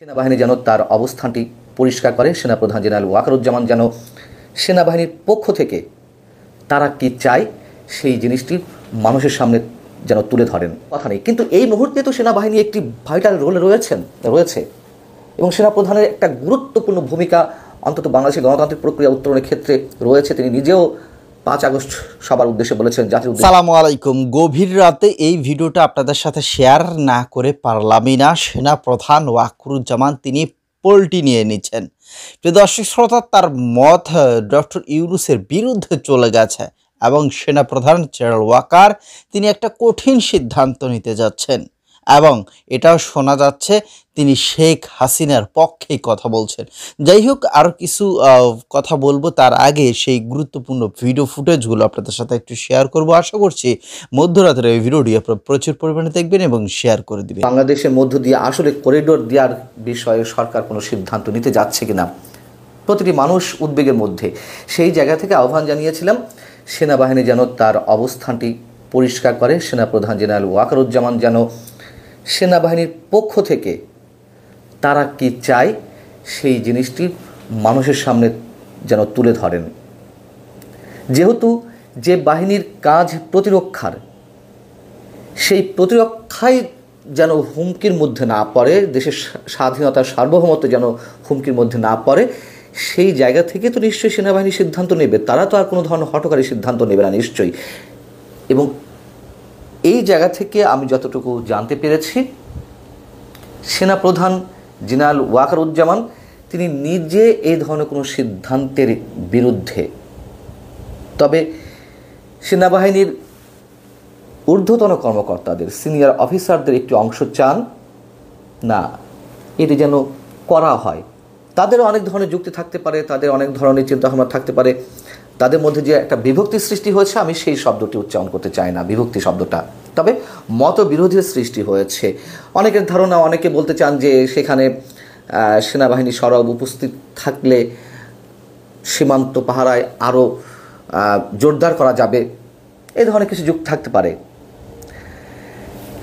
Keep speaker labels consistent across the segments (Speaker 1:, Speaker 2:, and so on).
Speaker 1: সেনাবাহিনী যেন তার অবস্থানটি পরিষ্কার করে। সেনাপ্রধান জেনারেল ওয়াকারুজ্জামান যেন সেনাবাহিনীর পক্ষ থেকে তারা কি চায় সেই জিনিসটি মানুষের সামনে যেন তুলে ধরেন। কথা নেই, কিন্তু এই মুহূর্তে তো সেনাবাহিনী একটি ভাইটাল রোলে রয়েছে এবং সেনাপ্রধানের একটা গুরুত্বপূর্ণ ভূমিকা অন্তত বাংলাদেশের গণতান্ত্রিক প্রক্রিয়া উত্তরণের ক্ষেত্রে রয়েছে। তিনি নিজেও 5 আগস্ট সবার উদ্দেশ্যে বলেছেন, জাতির উদ্দেশ্যে।
Speaker 2: আসসালামু আলাইকুম। গভীর রাতে এই ভিডিওটা আপনাদের সাথে শেয়ার না করে পারলামই না। সেনাপ্রধান ওয়াকারুজ্জামান তিনি পোলটি নিয়ে নিচ্ছেন। প্রিয় দর্শক শ্রোতা, তার মত ডক্টর ইউনূসের বিরুদ্ধে চলে গেছে এবং সেনাপ্রধান জেনারেল ওয়াকার তিনি একটা কঠিন সিদ্ধান্ত নিতে যাচ্ছেন এবং এটাও শোনা যাচ্ছে তিনি শেখ হাসিনার পক্ষেই কথা বলছেন। যাই হোক, আরও কিছু কথা বলবো, তার আগে সেই গুরুত্বপূর্ণ ভিডিও ফুটেজগুলো আপনাদের সাথে একটু শেয়ার করব। আশা করছি মধ্যরাতের এই ভিডিওটি আপনারা প্রচুর পরিমাণে দেখবেন এবং শেয়ার করে দিবেন।
Speaker 1: বাংলাদেশের মধ্য দিয়ে আসলে করিডোর দেওয়ার বিষয়ে সরকার কোনো সিদ্ধান্ত নিতে যাচ্ছে কিনা, প্রতিটি মানুষ উদ্বেগের মধ্যে। সেই জায়গা থেকে আহ্বান জানিয়েছিলাম সেনাবাহিনী যেন তার অবস্থানটি পরিষ্কার করে। সেনাপ্রধান জেনারেল ওয়াকারুজ্জামান যেন সেনাবাহিনীর পক্ষ থেকে তারা কি চায় সেই জিনিসটি মানুষের সামনে যেন তুলে ধরেন। যেহেতু যে বাহিনীর কাজ প্রতিরক্ষার, সেই প্রতিরক্ষাই যেন হুমকির মধ্যে না পড়ে, দেশের স্বাধীনতার সার্বভৌমত্ব যেন হুমকির মধ্যে না পড়ে, সেই জায়গা থেকে তো নিশ্চয়ই সেনাবাহিনী সিদ্ধান্ত নেবে। তারা তো আর কোনো ধরনের হঠকারী সিদ্ধান্ত নেবে না নিশ্চয়ই। এবং এই জায়গা থেকে আমি যতটুকু জানতে পেরেছি, সেনাপ্রধান জেনারেল ওয়াকারুজ্জামান তিনি নিজে এই ধরনের কোনো সিদ্ধান্তের বিরুদ্ধে। তবে সেনাবাহিনীর ঊর্ধ্বতন কর্মকর্তাদের, সিনিয়র অফিসারদের একটি অংশ চান না এটি যেন করা হয়। তাদেরও অনেক ধরনের যুক্তি থাকতে পারে, তাদের অনেক ধরনের চিন্তাভাবনা থাকতে পারে। তাদের মধ্যে যে একটা বিভক্তি সৃষ্টি হয়েছে, আমি সেই শব্দটি উচ্চারণ করতে চাই না, বিভক্তি শব্দটা। তবে মতবিরোধের সৃষ্টি হয়েছে। অনেকের ধারণা, অনেকে বলতে চান যে সেখানে সেনাবাহিনী সরব উপস্থিত থাকলে সীমান্ত পাহারায় আরও জোরদার করা যাবে, এই ধরনের কিছু যুক্তি থাকতে পারে।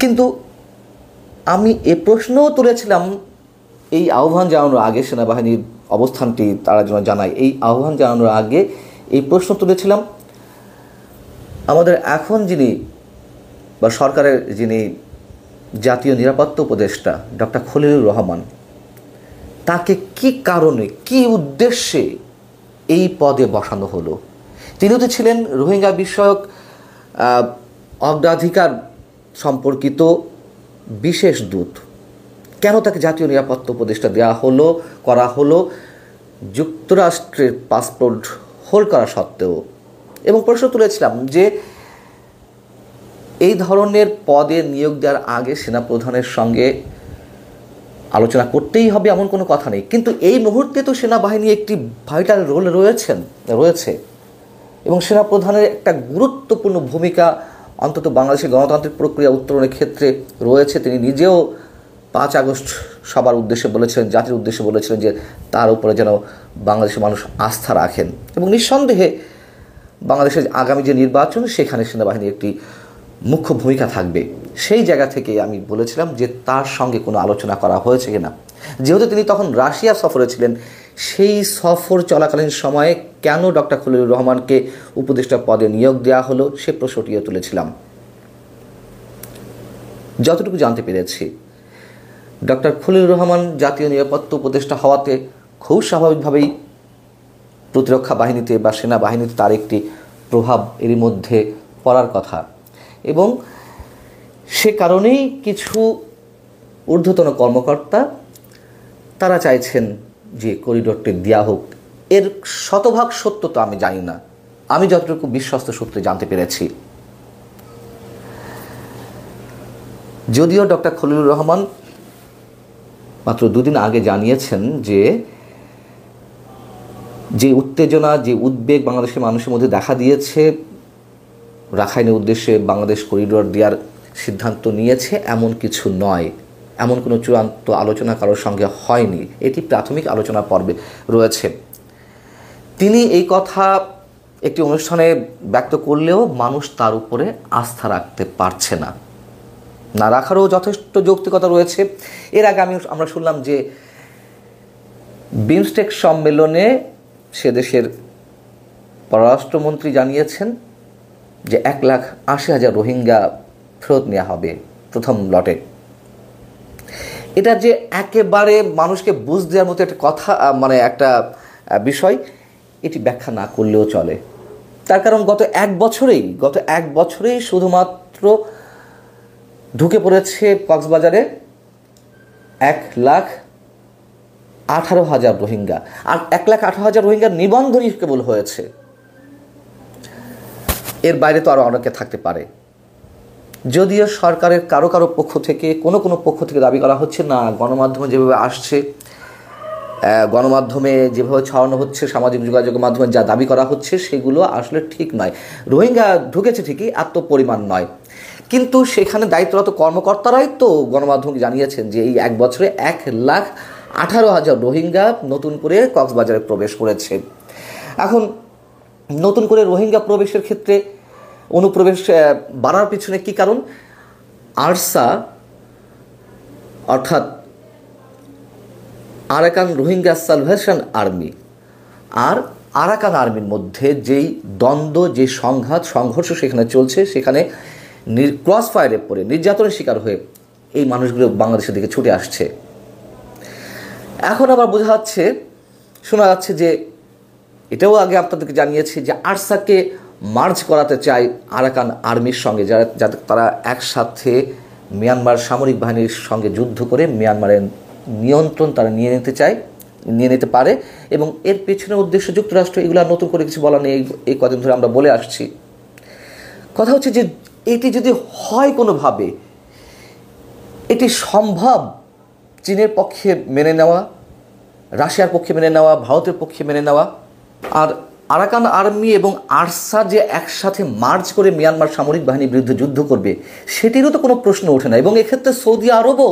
Speaker 1: কিন্তু আমি এ প্রশ্নও তুলেছিলাম এই আহ্বান জানানোর আগে, সেনাবাহিনীর অবস্থানটি তারা যেন জানায়, এই আহ্বান জানানোর আগে এই প্রশ্ন তুলেছিলাম আমাদের এখন যিনি বা সরকারের যিনি জাতীয় নিরাপত্তা উপদেষ্টা ডক্টর খলিলুর রহমান, তাকে কি কারণে, কি উদ্দেশ্যে এই পদে বসানো হলো? তিনি তো ছিলেন রোহিঙ্গা বিষয়ক অগ্রাধিকার সম্পর্কিত বিশেষ দূত। কেন তাকে জাতীয় নিরাপত্তা উপদেষ্টা করা হলো যুক্তরাষ্ট্রের পাসপোর্ট হোল্ড করা সত্ত্বেও? এবং প্রশ্ন তুলেছিলাম যে এই ধরনের পদে নিয়োগ দেওয়ার আগে সেনাপ্রধানের সঙ্গে আলোচনা করতেই হবে এমন কোনো কথা নেই, কিন্তু এই মুহূর্তে তো সেনাবাহিনী একটি ভাইটাল রোলে রয়েছে এবং সেনাপ্রধানের একটা গুরুত্বপূর্ণ ভূমিকা অন্তত বাংলাদেশের গণতান্ত্রিক প্রক্রিয়া উত্তরণের ক্ষেত্রে রয়েছে। তিনি নিজেও 5 আগস্ট সবার উদ্দেশ্যে বলেছিলেন, জাতির উদ্দেশ্যে বলেছিলেন যে তার উপরে যেন বাংলাদেশের মানুষ আস্থা রাখেন এবং নিঃসন্দেহে বাংলাদেশের আগামী যে নির্বাচন, সেখানে সেনাবাহিনীর একটি মুখ্য ভূমিকা থাকবে। সেই জায়গা থেকে আমি বলেছিলাম যে তার সঙ্গে কোনো আলোচনা করা হয়েছে কিনা। যেহেতু তিনি তখন রাশিয়া সফরে ছিলেন, সেই সফর চলাকালীন সময়ে কেন ডক্টর খলিলুর রহমানকে উপদেষ্টা পদে নিয়োগ দেওয়া হলো সে প্রশ্নটিও তুলেছিলাম। যতটুকু জানতে পেরেছি, ডক্টর খলিলুর রহমান জাতীয় নিরাপত্তা উপদেষ্টা হওয়াতে খুব স্বাভাবিকভাবেই প্রতিরক্ষা বাহিনীতে বা সেনাবাহিনীতে তার একটি প্রভাব এরই মধ্যে পড়ার কথা এবং সে কারণেই কিছু ঊর্ধ্বতন কর্মকর্তা তারা চাইছেন যে করিডোরটি দেওয়া হোক। এর শতভাগ সত্য তো আমি জানি না, আমি যতটুকু বিশ্বস্ত সূত্রে জানতে পেরেছি, যদিও ডক্টর খলিলুর রহমান মাত্র 2 দিন আগে জানিয়েছেন যে উত্তেজনা, যে উদ্বেগ বাংলাদেশের মানুষের মধ্যে দেখা দিয়েছে, রাখাইনের উদ্দেশ্যে বাংলাদেশ করিডোর দেওয়ার সিদ্ধান্ত নিয়েছে এমন কিছু নয়, এমন কোনো চূড়ান্ত আলোচনা কারোর সঙ্গে হয়নি, এটি প্রাথমিক আলোচনা পর্বে রয়েছে। তিনি এই কথা একটি অনুষ্ঠানে ব্যক্ত করলেও মানুষ তার উপরে আস্থা রাখতে পারছে না। না রাখারও যথেষ্ট যৌক্তিকতা রয়েছে। এর আগে আমরা শুনলাম যে বিমস্টেক সম্মেলনে সে দেশের পররাষ্ট্রমন্ত্রী জানিয়েছেন যে 1,80,000 রোহিঙ্গা ফেরত নেওয়া হবে প্রথম লটে। এটা যে একেবারে মানুষকে বুঝ দেওয়ার মতো একটা কথা, মানে একটা বিষয়, এটি ব্যাখ্যা না করলেও চলে। তার কারণ গত এক বছরেই শুধুমাত্র ঢুকে পড়েছে কক্সবাজারে 1,18,000 রোহিঙ্গা, আর 1,18,000 রোহিঙ্গার নিবন্ধনই কেবল হয়েছে। এর বাইরে তো আরও অনেকে থাকতে পারে। যদিও সরকারের কারো পক্ষ থেকে কোনো পক্ষ থেকে দাবি করা হচ্ছে না, গণমাধ্যমে যেভাবে আসছে, গণমাধ্যমে যেভাবে ছড়ানো হচ্ছে, সামাজিক যোগাযোগের মাধ্যমে যা দাবি করা হচ্ছে সেগুলো আসলে ঠিক নয়। রোহিঙ্গা ঢুকেছে ঠিকই, এত পরিমাণ নয়, কিন্তু সেখানে দায়িত্বরত কর্মকর্তারাই তো গণমাধ্যমকে জানিয়েছেন যে এই এক বছরে 1,18,000 রোহিঙ্গা নতুন করে কক্সবাজারে প্রবেশ করেছে। এখন নতুন করে রোহিঙ্গা প্রবেশের ক্ষেত্রে অনুপ্রবেশ বাড়ার পিছনে কি কারণ? আরসা অর্থাৎ আরাকান রোহিঙ্গা সালভেশন আর্মি আর আরাকান আর্মির মধ্যে যেই দ্বন্দ্ব, যে সংঘর্ষ সেখানে চলছে, সেখানে ক্রস ফায়ারে পড়ে নির্যাতনের শিকার হয়ে এই মানুষগুলো বাংলাদেশের দিকে ছুটে আসছে। এখন আবার শোনা যাচ্ছে যে এটাও আগে আপনাদেরকে জানিয়েছি যে আরসাকে মার্জ করাতে চায় আরাকান আর্মির সঙ্গে, যাতে তারা একসাথে মিয়ানমার সামরিক বাহিনীর সঙ্গে যুদ্ধ করে মিয়ানমারের নিয়ন্ত্রণ তারা নিয়ে নিতে পারে। এবং এর পেছনের উদ্দেশ্য যুক্তরাষ্ট্র, এগুলো নতুন করে কিছু বলা নেই, এই কদিন ধরে আমরা বলে আসছি। কথা হচ্ছে যে এটি যদি হয় কোনোভাবে, এটি সম্ভব চীনের পক্ষে মেনে নেওয়া, রাশিয়ার পক্ষে মেনে নেওয়া, ভারতের পক্ষে মেনে নেওয়া। আর আরাকান আর্মি এবং আরসা যে একসাথে মার্চ করে মিয়ানমার সামরিক বাহিনীর বিরুদ্ধে যুদ্ধ করবে, সেটিরও তো কোনো প্রশ্ন ওঠে না। এবং এক্ষেত্রে সৌদি আরবও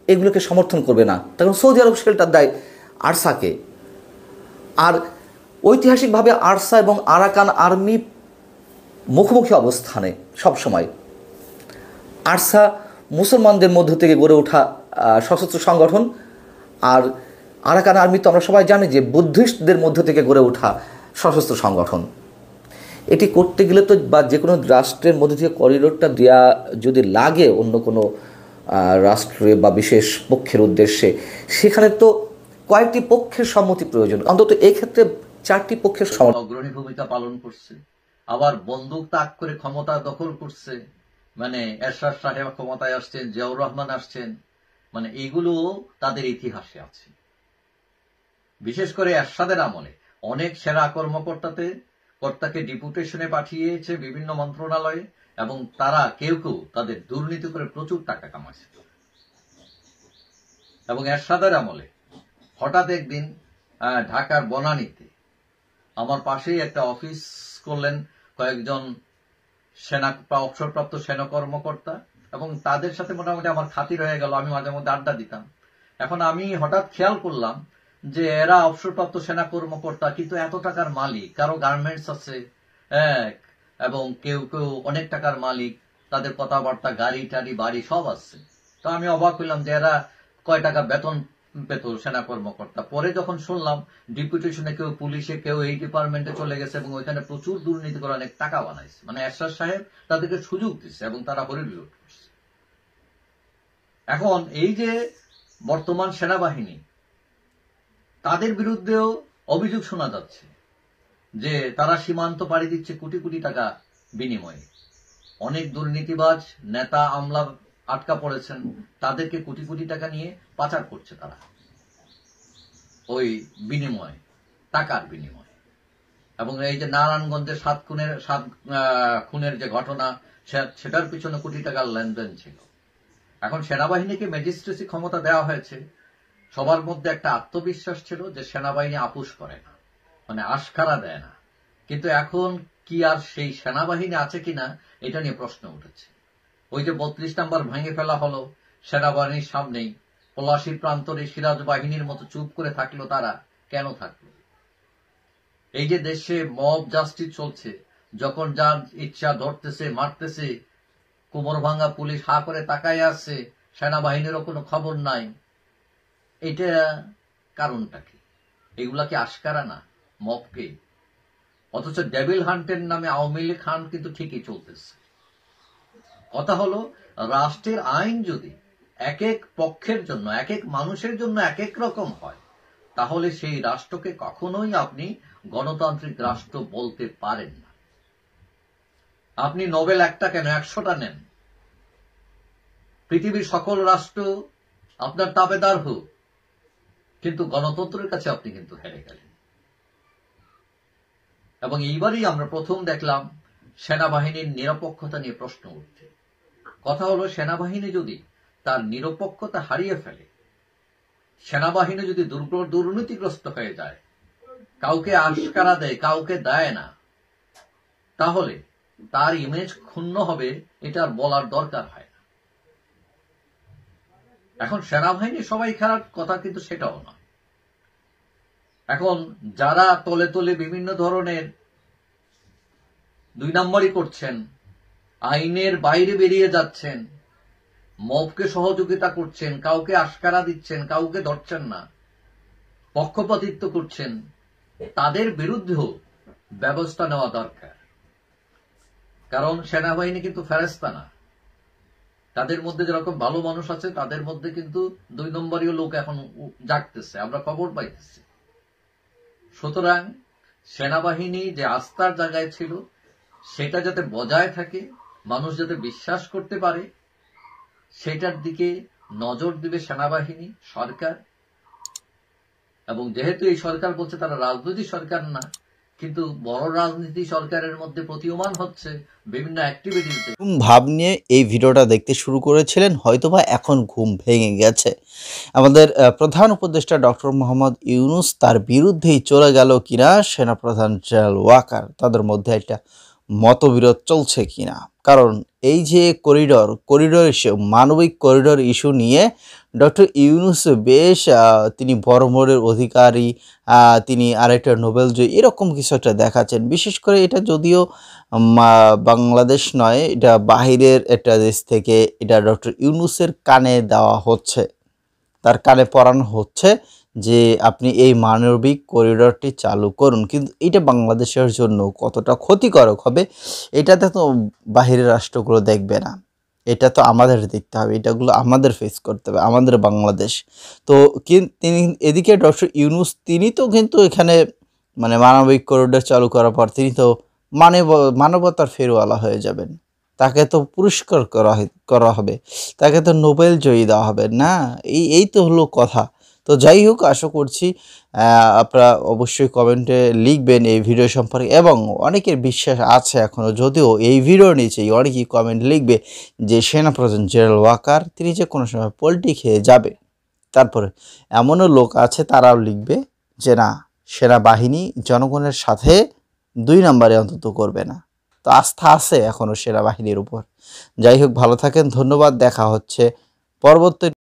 Speaker 1: এগুলোকে সমর্থন করবে না, তখন সৌদি আরব শেল্টার দেয় আরসাকে। আর ঐতিহাসিকভাবে আরসা এবং আরাকান আর্মি মুখোমুখি অবস্থানে সবসময়। আরসা মুসলমানদের মধ্য থেকে গড়ে ওঠা সশস্ত্র সংগঠন, আর আরাকান আর্মি তো আমরা সবাই জানি যে বুদ্ধিস্টদের মধ্য থেকে গড়ে ওঠা সশস্ত্র সংগঠন। এটি করতে গেলে তো বা যে কোনো রাষ্ট্রের মধ্যে থেকে করিডোরটা দেওয়া যদি লাগে অন্য কোনো রাষ্ট্রে বা বিশেষ পক্ষের উদ্দেশ্যে, সেখানে তো কয়েকটি পক্ষের সম্মতি প্রয়োজন। অন্তত এই ক্ষেত্রে 4টি পক্ষের
Speaker 3: অগ্রণী ভূমিকা পালন করছে, আবার বন্দুক তাক করে ক্ষমতা দখল করছে। মানে এরশাদ সাহেব ক্ষমতায় আসছেন, জিয়াউর রহমান আসছেন, মানে এগুলো তাদের ইতিহাসে আছে। বিশেষ করে এরশাদের আমলে অনেক সেরা কর্তাকে ডেপুটেশনে পাঠিয়েছে বিভিন্ন মন্ত্রণালয়ে, এবং তারা কেউ তাদের দুর্নীতি করে প্রচুর টাকা কামাচ্ছে। এবং এরশাদের আমলে হঠাৎ একদিন ঢাকার বনানীতে আমার পাশেই একটা অফিস করলেন কয়েকজন অবসরপ্রাপ্ত সেনা কর্মকর্তা, এবং তাদের সাথে মোটামুটি আমার খাতির হয়ে গেল। আমি মাঝে মধ্যে আড্ডা দিতাম। এখন আমি হঠাৎ খেয়াল করলাম যে এরা অবসরপ্রাপ্ত সেনা কর্মকর্তা, কিন্তু এত টাকার মালিক, কারো গার্মেন্টস আছে, এবং কেউ অনেক টাকার মালিক, তাদের কথাবার্তা, গাড়ি টাড়ি বাড়ি সব আছে। তো আমি অবাক হইলাম যে এরা কয় টাকা বেতন পেত সেনা কর্মকর্তা। পরে যখন শুনলাম ডেপুটেশনে কেউ পুলিশে, কেউ এই ডিপার্টমেন্টে চলে গেছে এবং ওইখানে প্রচুর দুর্নীতি করে অনেক টাকা বানাইছে। মানে এরশাদ সাহেব তাদেরকে সুযোগ দিচ্ছে এবং তারা হরিলুট করছে। এখন এই যে বর্তমান সেনাবাহিনী, তাদের বিরুদ্ধেও অভিযোগ শোনা যাচ্ছে যে তারা সীমান্ত পাড়ি দিচ্ছে কোটি কোটি টাকা বিনিময়ে। অনেক দুর্নীতিবাজ নেতা আমলা আটকা পড়েছেন, তাদেরকে কোটি কোটি টাকা নিয়ে পাচার করছে তারা ওই বিনিময়ে, টাকার বিনিময়ে। এবং এই যে নারায়ণগঞ্জের 7 খুনের যে ঘটনা, সেটার পিছনে কোটি টাকার লেনদেন ছিল। এখন সেনাবাহিনীকে ম্যাজিস্ট্রেসি ক্ষমতা দেওয়া হয়েছে, সবার মধ্যে একটা আত্মবিশ্বাস ছিল যে সেনাবাহিনী আপোষ করে না, মানে আশকারা দেয় না। কিন্তু এখন কি আর সেই সেনাবাহিনী আছে কিনা এটা নিয়ে প্রশ্ন উঠেছে। ওই যে 32 নম্বর ভেঙে ফেলা হলো সেনাবাহিনীর সামনেই, পলাশীর প্রান্তরে সিরাজ বাহিনীর মতো চুপ করে থাকলো তারা, কেন থাকলো? এই যে দেশে মব জাস্টিস চলছে, যখন যার ইচ্ছা ধরতেছে, মারতেছে, কোমর ভাঙা পুলিশ হা করে তাকায় আছে, সেনাবাহিনীরও কোনো খবর নাই। এটা কারণটা কি? এগুলা কি আশকারা না মবকে? অথচ ডেভিল হান্টের নামে আওয়ামী লীগ হান্ট কিন্তু ঠিকই চলতেছে। কথা হলো, রাষ্ট্রের আইন যদি এক এক পক্ষের জন্য, এক এক মানুষের জন্য এক এক রকম হয়, তাহলে সেই রাষ্ট্রকে কখনোই আপনি গণতান্ত্রিক রাষ্ট্র বলতে পারেন না। আপনি নোবেল একটা কেন 100টা নেন, পৃথিবীর সকল রাষ্ট্র আপনার তাবেদার হোক, কিন্তু গণতন্ত্রের কাছে আপনি কিন্তু হেরে গেলেন। এবং এইবারই আমরা প্রথম দেখলাম সেনাবাহিনীর নিরপেক্ষতা নিয়ে প্রশ্ন উঠছে। কথা হলো, সেনাবাহিনী যদি তার নিরপেক্ষতা হারিয়ে ফেলে, সেনাবাহিনী যদি দুর্নীতিগ্রস্ত হয়ে যায়, কাউকে আশকারা দেয়, কাউকে দেয় না, তাহলে তার ইমেজ ক্ষুণ্ণ হবে, এটা আর বলার দরকার হয় না। এখন সেনাবাহিনী সবাই খারাপ কথা কিন্তু সেটাও নয়। এখন যারা তলে তলে বিভিন্ন ধরনের 2 নম্বরই করছেন, আইনের বাইরে বেরিয়ে যাচ্ছেন, মবকে সহযোগিতা করছেন, কাউকে আশকারা দিচ্ছেন, কাউকে ধরছেন না, পক্ষপাতিত্ব করছেন, তাদের বিরুদ্ধেও ব্যবস্থা নেওয়া দরকার। কারণ সেনাবাহিনী কিন্তু ফেরেশতা না। তাদের মধ্যে যেরকম ভালো মানুষ আছে, তাদের মধ্যে কিন্তু 2 নম্বরীয় লোক এখন জাগতেছে, আমরা খবর পাইতেছি। সুতরাং সেনাবাহিনী যে আস্থার জায়গায় ছিল, সেটা যাতে বজায় থাকে, মানুষ যাতে বিশ্বাস করতে পারে, সেটার দিকে নজর দিবে সেনাবাহিনী, সরকার। এবং যেহেতু এই সরকার বলছে তারা রাজনৈতিক সরকার না, কিন্তু বড় রাজনীতি সরকারের মধ্যে প্রতীয়মান হচ্ছে বিভিন্ন অ্যাক্টিভিটিতে।
Speaker 2: ভাব নিয়ে এই ভিডিওটা দেখতে শুরু করেছিলেন, হয়তোবা এখন ঘুম ভেঙে গেছে। আমাদের প্রধান উপদেষ্টা ডক্টর মোহাম্মদ ইউনূস তার বিরুদ্ধেই চলে গেল কিনা সেনাপ্রধান জেনারেল ওয়াকার, তাদের মধ্যে একটা মতবিরোধ চলছে কিনা। কারণ এই যে করিডোর ইস্যু, মানবিক করিডোর ইস্যু নিয়ে ডক্টর ইউনূস বেশ তিনি বড়মোড়ের অধিকারী, তিনি আরেকটা নোবেল জয়ী, এরকম কিছু একটা দেখাচ্ছেন। বিশেষ করে এটা যদিও বাংলাদেশ নয়, এটা বাহিরের একটা দেশ থেকে এটা ডক্টর ইউনূসের কানে দেওয়া হচ্ছে, তার কানে পরানো হচ্ছে যে আপনি এই মানবিক করিডোরটি চালু করুন। কিন্তু এটা বাংলাদেশের জন্য কতটা ক্ষতিকারক হবে, এটাতে তো বাহিরের রাষ্ট্রগুলো দেখবে না, এটা তো আমাদের দেখতে হবে, এটাগুলো আমাদের ফেস করতে হবে, আমাদের বাংলাদেশ। তো তিনি এদিকে ডক্টর ইউনূস তিনি তো কিন্তু এখানে মানে মানবিক করিডোর চালু করার পর তিনি তো মানবতার ফেরওয়ালা হয়ে যাবেন, তাকে তো পুরস্কার করা হবে, তাকে তো নোবেল জয়ী দেওয়া হবে না। এই তো হলো কথা। তো যাই হোক, আশা করছি আপনারা অবশ্যই কমেন্টে লিখবেন এই ভিডিও সম্পর্কে। এবং অনেকের বিশ্বাস আছে এখনও, যদিও এই ভিডিও নিচেই অনেকেই কমেন্ট লিখবে যে সেনাপ্রধান জেনারেল ওয়াকার তিনি যে কোনো সময় পল্টি খেয়ে যাবে। তারপরে এমনও লোক আছে তারাও লিখবে যে না, সেনাবাহিনী জনগণের সাথে 2 নম্বরে অন্তত করবে না। তো আস্থা আছে এখনও সেনাবাহিনীর উপর। যাই হোক, ভালো থাকেন, ধন্যবাদ, দেখা হচ্ছে পরবর্তী